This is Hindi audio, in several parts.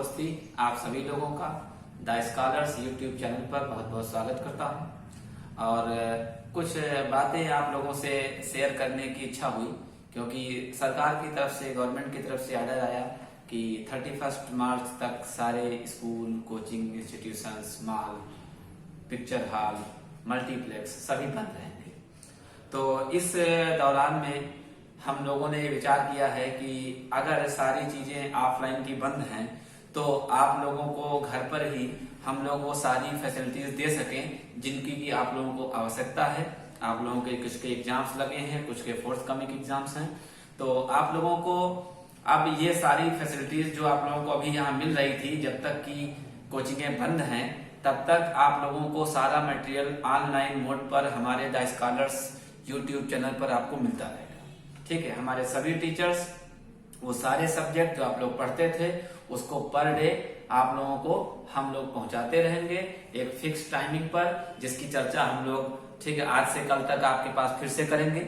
दोस्ती, आप सभी लोगों का द स्कॉलर्स यूट्यूब चैनल पर बहुत बहुत स्वागत करता हूं। और कुछ बातें आप लोगों से शेयर करने की इच्छा हुई, क्योंकि सरकार की तरफ से, गवर्नमेंट की तरफ से ऑर्डर आया कि 31 मार्च तक सारे school, coaching institutions, mall, picture hall, multiplex सभी बंद रहेंगे। तो इस दौरान में हम लोगों ने विचार किया है कि अगर सारी चीजें ऑफलाइन की बंद हैं तो आप लोगों को घर पर ही हम लोग वो सारी फैसिलिटीज दे सकें जिनकी की आप लोगों को आवश्यकता है। आप लोगों के कुछ के एग्जाम्स लगे हैं, कुछ के फोर्थकमिंग एग्जाम्स हैं, तो आप लोगों को अब ये सारी फैसिलिटीज जो आप लोगों को अभी यहाँ मिल रही थी, जब तक कि कोचिंगें बंद हैं तब तक आप लोगों को सारा मटेरियल ऑनलाइन मोड पर हमारे द स्कॉलर्स यूट्यूब चैनल पर आपको मिलता रहेगा। ठीक है, हमारे सभी टीचर्स वो सारे सब्जेक्ट जो आप लोग पढ़ते थे उसको पर डे आप लोगों को हम लोग पहुंचाते रहेंगे एक फिक्स टाइमिंग पर, जिसकी चर्चा हम लोग ठीक है आज से कल तक आपके पास फिर से करेंगे।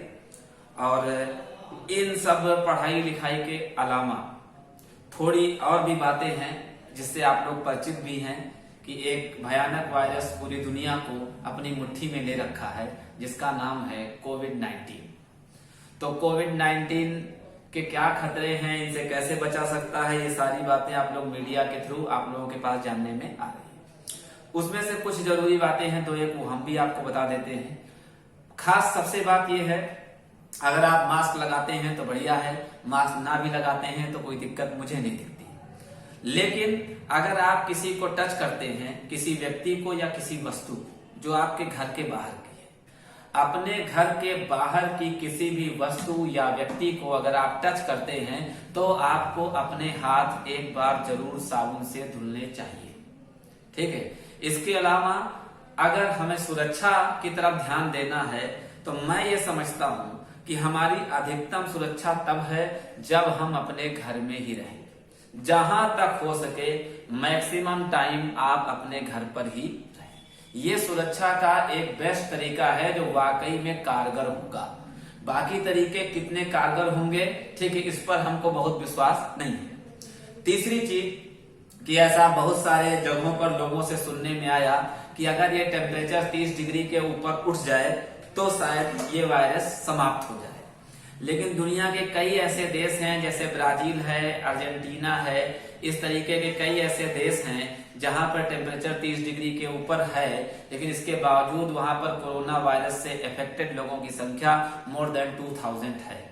और इन सब पढ़ाई लिखाई के अलावा थोड़ी और भी बातें हैं जिससे आप लोग परिचित भी हैं कि एक भयानक वायरस पूरी दुनिया को अपनी मुट्ठी में ले रखा है, जिसका नाम है कोविड-19। तो कोविड-19 के क्या खतरे हैं, इनसे कैसे बचा सकता है, ये सारी बातें आप लोग मीडिया के थ्रू आप लोगों के पास जानने में आ रही है। उसमें से कुछ जरूरी बातें हैं तो एक वो हम भी आपको बता देते हैं। खास सबसे बात ये है, अगर आप मास्क लगाते हैं तो बढ़िया है, मास्क ना भी लगाते हैं तो कोई दिक्कत मुझे नहीं दिखती। लेकिन अगर आप किसी को टच करते हैं, किसी व्यक्ति को या किसी वस्तु को जो आपके घर के बाहर की है, अपने घर के बाहर की किसी भी वस्तु या व्यक्ति को अगर आप टच करते हैं तो आपको अपने हाथ एक बार जरूर साबुन से धुलने चाहिए। ठीक है, इसके अलावा अगर हमें सुरक्षा की तरफ ध्यान देना है तो मैं ये समझता हूं कि हमारी अधिकतम सुरक्षा तब है जब हम अपने घर में ही रहें। जहां तक हो सके मैक्सिमम टाइम आप अपने घर पर ही रहें। ये सुरक्षा का एक बेस्ट तरीका है जो वाकई में कारगर होगा। बाकी तरीके कितने कारगर होंगे, ठीक है, इस पर हमको बहुत विश्वास नहीं है। तीसरी चीज कि ऐसा बहुत सारे जगहों पर लोगों से सुनने में आया कि अगर ये टेम्परेचर 30 डिग्री के ऊपर उठ जाए तो शायद ये वायरस समाप्त हो जाए। लेकिन दुनिया के कई ऐसे देश हैं, जैसे ब्राजील है, अर्जेंटीना है, इस तरीके के कई ऐसे देश हैं जहां पर टेम्परेचर 30 डिग्री के ऊपर है, लेकिन इसके बावजूद वहां पर कोरोना वायरस से इफेक्टेड लोगों की संख्या मोर देन 2000 है।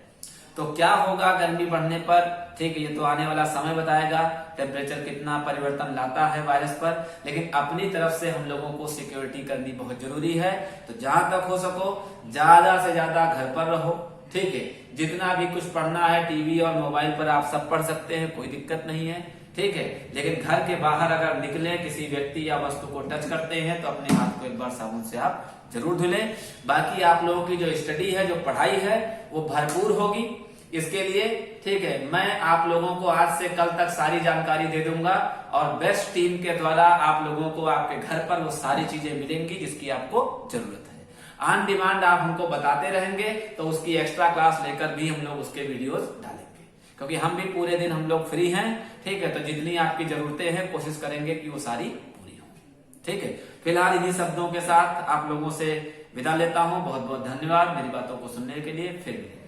तो क्या होगा गर्मी बढ़ने पर, ठीक है, ये तो आने वाला समय बताएगा टेम्परेचर कितना परिवर्तन लाता है वायरस पर। लेकिन अपनी तरफ से हम लोगों को सिक्योरिटी करनी बहुत जरूरी है। तो जहां तक हो सको ज्यादा से ज्यादा घर पर रहो। ठीक है, जितना भी कुछ पढ़ना है टीवी और मोबाइल पर आप सब पढ़ सकते हैं, कोई दिक्कत नहीं है। ठीक है, लेकिन घर के बाहर अगर निकले, किसी व्यक्ति या वस्तु को टच करते हैं तो अपने हाथ को एक बार साबुन से आप जरूर धुलें। बाकी आप लोगों की जो स्टडी है, जो पढ़ाई है, वो भरपूर होगी। इसके लिए ठीक है, मैं आप लोगों को आज से कल तक सारी जानकारी दे दूंगा और बेस्ट टीम के द्वारा आप लोगों को आपके घर पर वो सारी चीजें मिलेंगी जिसकी आपको जरूरत है। ऑन डिमांड आप हमको बताते रहेंगे तो उसकी एक्स्ट्रा क्लास लेकर भी हम लोग उसके वीडियोस डालेंगे, क्योंकि हम भी पूरे दिन हम लोग फ्री हैं। ठीक है, तो जितनी आपकी जरूरतें हैं कोशिश करेंगे कि वो सारी पूरी हो। ठीक है, फिलहाल इन्हीं शब्दों के साथ आप लोगों से विदा लेता हूं। बहुत बहुत धन्यवाद मेरी बातों को सुनने के लिए। फिर मिलेंगे।